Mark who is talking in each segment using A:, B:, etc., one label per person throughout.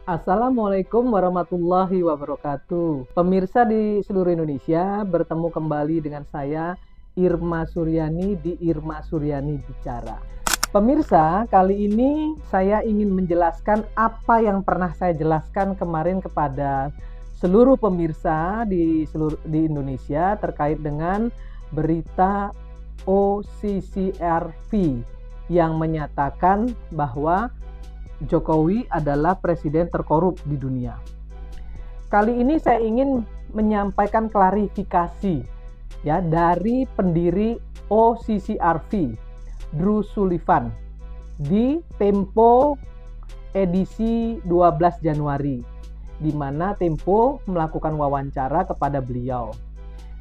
A: Assalamualaikum warahmatullahi wabarakatuh. Pemirsa di seluruh Indonesia, bertemu kembali dengan saya Irma Suryani di Irma Suryani Bicara. Pemirsa, kali ini saya ingin menjelaskan apa yang pernah saya jelaskan kemarin kepada seluruh pemirsa di Indonesia terkait dengan berita OCCRV yang menyatakan bahwa Jokowi adalah presiden terkorup di dunia. Kali ini saya ingin menyampaikan klarifikasi ya dari pendiri OCCRV, Drew Sullivan, di Tempo edisi 12 Januari, di mana Tempo melakukan wawancara kepada beliau.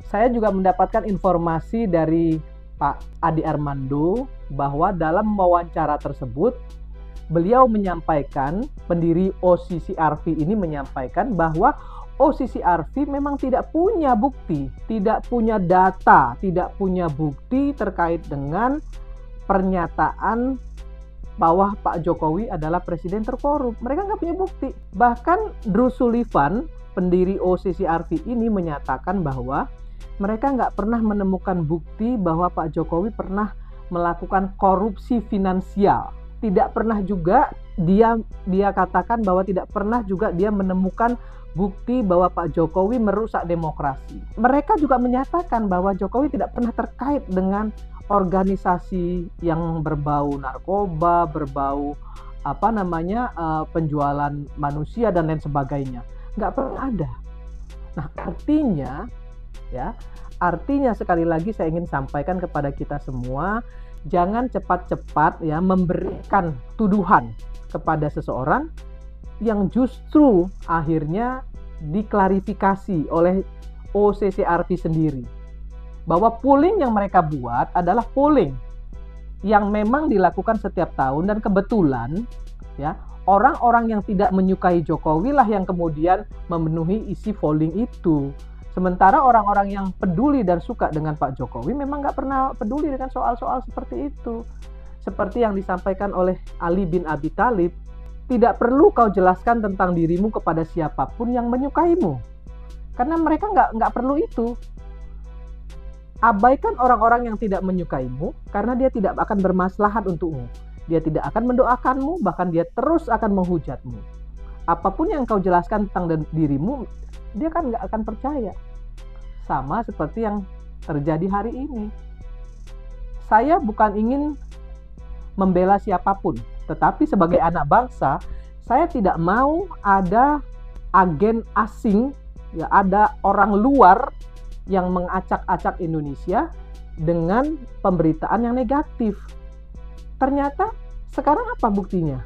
A: Saya juga mendapatkan informasi dari Pak Adi Armando bahwa dalam wawancara tersebut beliau menyampaikan, pendiri OCCRV ini menyampaikan bahwa OCCRV memang tidak punya bukti, tidak punya data, tidak punya bukti terkait dengan pernyataan bahwa Pak Jokowi adalah presiden terkorup. Mereka nggak punya bukti. Bahkan Drew Sullivan, pendiri OCCRV ini menyatakan bahwa mereka nggak pernah menemukan bukti bahwa Pak Jokowi pernah melakukan korupsi finansial. Tidak pernah juga dia katakan bahwa tidak pernah juga dia menemukan bukti bahwa Pak Jokowi merusak demokrasi. Mereka juga menyatakan bahwa Jokowi tidak pernah terkait dengan organisasi yang berbau narkoba, berbau penjualan manusia dan lain sebagainya. Nggak pernah ada. Nah, artinya sekali lagi saya ingin sampaikan kepada kita semua, jangan cepat-cepat ya memberikan tuduhan kepada seseorang yang justru akhirnya diklarifikasi oleh OCCRV sendiri. Bahwa polling yang mereka buat adalah polling yang memang dilakukan setiap tahun, dan kebetulan ya orang-orang yang tidak menyukai Jokowi lah yang kemudian memenuhi isi polling itu. Sementara orang-orang yang peduli dan suka dengan Pak Jokowi memang nggak pernah peduli dengan soal-soal seperti itu. Seperti yang disampaikan oleh Ali bin Abi Thalib, tidak perlu kau jelaskan tentang dirimu kepada siapapun yang menyukaimu. Karena mereka nggak perlu itu. Abaikan orang-orang yang tidak menyukaimu, karena dia tidak akan bermaslahat untukmu. Dia tidak akan mendoakanmu, bahkan dia terus akan menghujatmu. Apapun yang kau jelaskan tentang dirimu, dia kan nggak akan percaya. Sama seperti yang terjadi hari ini. Saya bukan ingin membela siapapun, tetapi sebagai anak bangsa, saya tidak mau ada agen asing, ya ada orang luar yang mengacak-acak Indonesia dengan pemberitaan yang negatif. Ternyata sekarang apa buktinya?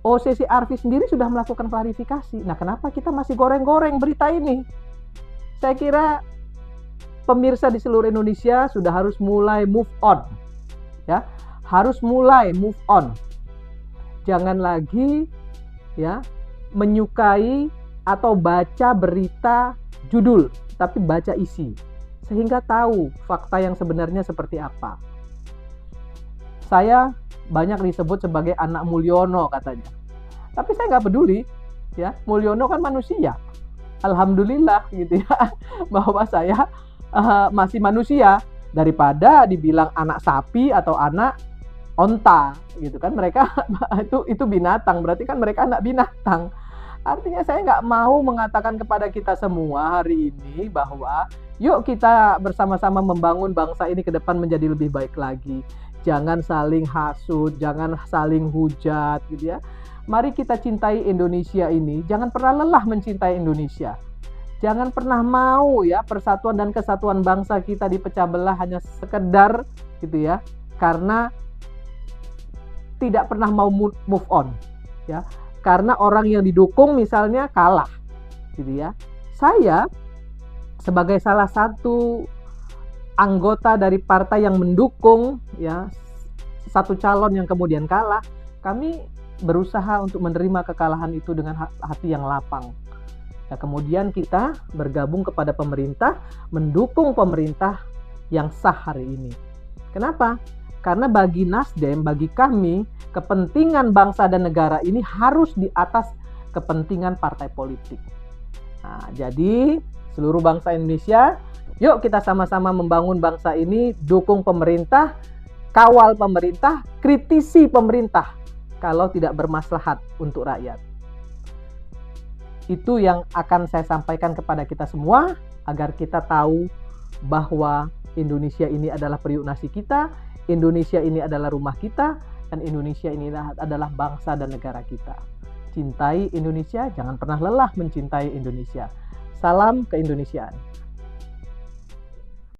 A: OCCRV sendiri sudah melakukan klarifikasi. Nah, kenapa kita masih goreng-goreng berita ini? Saya kira pemirsa di seluruh Indonesia sudah harus mulai move on. Ya, harus mulai move on. Jangan lagi ya menyukai atau baca berita judul, tapi baca isi. Sehingga tahu fakta yang sebenarnya seperti apa. Saya banyak disebut sebagai anak Mulyono katanya. Tapi saya nggak peduli, ya. Mulyono kan manusia. Alhamdulillah gitu ya, bahwa saya masih manusia, daripada dibilang anak sapi atau anak onta gitu kan. Mereka itu binatang, berarti kan mereka anak binatang. Artinya saya nggak mau mengatakan kepada kita semua hari ini bahwa yuk kita bersama-sama membangun bangsa ini ke depan menjadi lebih baik lagi. Jangan saling hasut, jangan saling hujat gitu ya. Mari kita cintai Indonesia ini. Jangan pernah lelah mencintai Indonesia. Jangan pernah mau ya persatuan dan kesatuan bangsa kita dipecah belah hanya sekedar gitu ya, karena tidak pernah mau move on ya. Karena orang yang didukung misalnya kalah gitu ya. Saya sebagai salah satu anggota dari partai yang mendukung ya satu calon yang kemudian kalah, kami berusaha untuk menerima kekalahan itu dengan hati yang lapang. Nah, kemudian kita bergabung kepada pemerintah, mendukung pemerintah yang sah hari ini. Kenapa? Karena bagi Nasdem, bagi kami, kepentingan bangsa dan negara ini harus di atas kepentingan partai politik. Nah, jadi seluruh bangsa Indonesia, yuk kita sama-sama membangun bangsa ini, dukung pemerintah, kawal pemerintah, kritisi pemerintah kalau tidak bermaslahat untuk rakyat. Itu yang akan saya sampaikan kepada kita semua, agar kita tahu bahwa Indonesia ini adalah periuk nasi kita, Indonesia ini adalah rumah kita, dan Indonesia ini adalah bangsa dan negara kita. Cintai Indonesia, jangan pernah lelah mencintai Indonesia. Salam keindonesiaan.